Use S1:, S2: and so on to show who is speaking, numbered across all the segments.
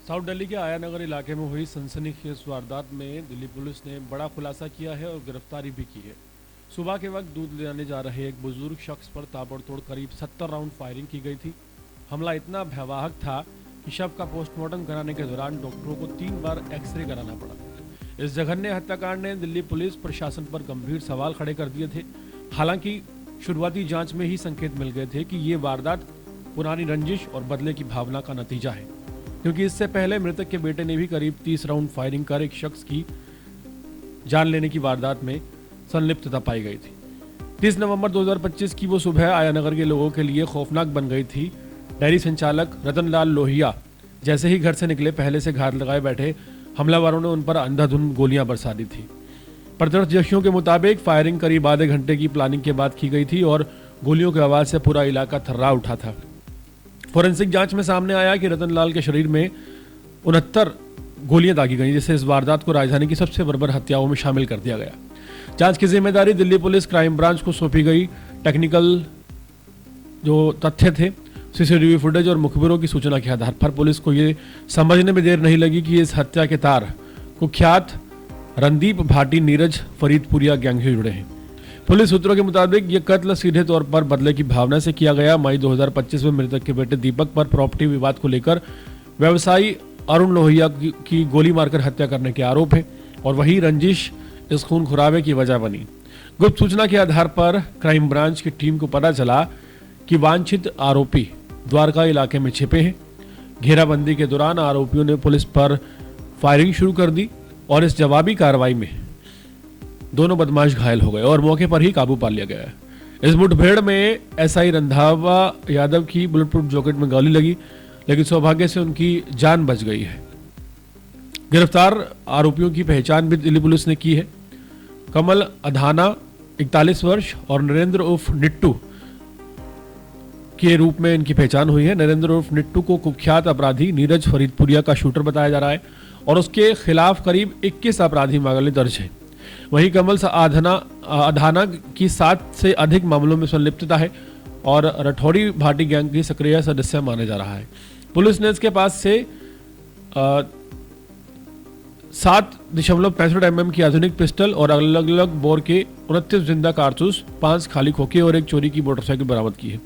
S1: South Delhi के आया नगर इलाके में हुई सनसनीखेज वारदात में दिल्ली पुलिस ने बड़ा खुलासा किया है और गिरफ्तारी भी की है। सुबह के वक्त दूध ले जा रहे एक बुजुर्ग शख्स पर ताबड़तोड़ करीब 70 राउंड फायरिंग की गई थी। हमला इतना भयावह था कि शव का पोस्टमार्टम कराने के दौरान डॉक्टरों को 3 बार एक्सरे कराना पड़ा। इस जघन्य हत्याकांड ने दिल्ली पुलिस प्रशासन पर गंभीर सवाल खड़े कर दिए थे। हालांकि शुरुआती जांच में ही संकेत मिल गए थे कि ये वारदात पुरानी रंजिश और बदले की भावना का नतीजा है, क्योंकि इससे पहले मृतक के बेटे ने भी करीब 30 राउंड फायरिंग कर एक शख्स की जान लेने की वारदात में संलिप्तता पाई गई थी। 30 नवंबर 2025 की वो सुबह आया नगर के लोगों के लिए खौफनाक बन गई थी। डेयरी संचालक रतन लाल लोहिया जैसे ही घर से निकले, पहले से घात लगाए बैठे हमलावरों ने उन पर अंधाधुंध गोलियां बरसा दी थी। प्रत्यक्षदर्शियों के मुताबिक फायरिंग करीब आधे घंटे की प्लानिंग के बाद की गई थी और गोलियों की आवाज से पूरा इलाका थर्रा उठा था। फोरेंसिक जांच में सामने आया कि रतन लाल के शरीर में 69 गोलियां दागी गई, जिससे इस वारदात को राजधानी की सबसे बर्बर हत्याओं में शामिल कर दिया गया। जांच की जिम्मेदारी दिल्ली पुलिस क्राइम ब्रांच को सौंपी गई। टेक्निकल जो तथ्य थे, सीसीटीवी फुटेज और मुखबिरों की सूचना के आधार पर पुलिस को ये समझने में देर नहीं लगी कि इस हत्या के तार कुख्यात रणदीप भाटी नीरज फरीदपुरिया गैंग से जुड़े हैं। पुलिस सूत्रों के मुताबिक ये कत्ल सीधे तौर पर बदले की भावना से किया गया। मई 2025 में मृतक के बेटे दीपक पर प्रॉपर्टी विवाद को लेकर व्यवसायी अरुण लोहिया की गोली मारकर हत्या करने के आरोप है और वही रंजिश इस खून खुराबे की वजह बनी। गुप्त सूचना के आधार पर क्राइम ब्रांच की टीम को पता चला कि वांछित आरोपी द्वारका इलाके में छिपे हैं। घेराबंदी के दौरान आरोपियों ने पुलिस पर फायरिंग शुरू कर दी और इस जवाबी कार्रवाई में दोनों बदमाश घायल हो गए और मौके पर ही काबू पा लिया गया। इस मुठभेड़ में एसआई रंधावा यादव की बुलेट प्रूफ जैकेट में गोली लगी, लेकिन सौभाग्य से उनकी जान बच गई है। गिरफ्तार आरोपियों की पहचान भी दिल्ली पुलिस ने की है। कमल अधाना 41 वर्ष और नरेंद्र उर्फ निट्टू के रूप में इनकी पहचान हुई है। नरेंद्र उर्फ निट्टू को कुख्यात अपराधी नीरज फरीदपुरिया का शूटर बताया जा रहा है और उसके खिलाफ करीब 21 आपराधिक मामले दर्ज हैं। वहीं कमल अधाना की 7 से अधिक मामलों में संलिप्तता है और रठौड़ी भाटी गैंग की सक्रिय सदस्य माना जा रहा है। पुलिस ने इसके पास से 7.65 mm की आधुनिक पिस्टल और अलग अलग बोर के 29 जिंदा कारतूस, 5 खाली खोखे और एक चोरी की मोटरसाइकिल बरामद की है।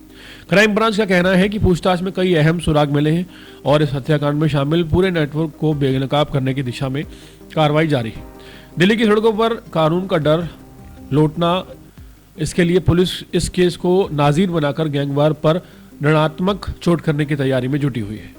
S1: क्राइम ब्रांच का कहना है कि पूछताछ में कई अहम सुराग मिले हैं और इस हत्याकांड में शामिल पूरे नेटवर्क को बेनकाब करने की दिशा में कार्रवाई जारी है। दिल्ली की सड़कों पर कानून का डर लौटना, इसके लिए पुलिस इस केस को नाजीर बनाकर गैंगवार पर ऋणात्मक चोट करने की तैयारी में जुटी हुई है।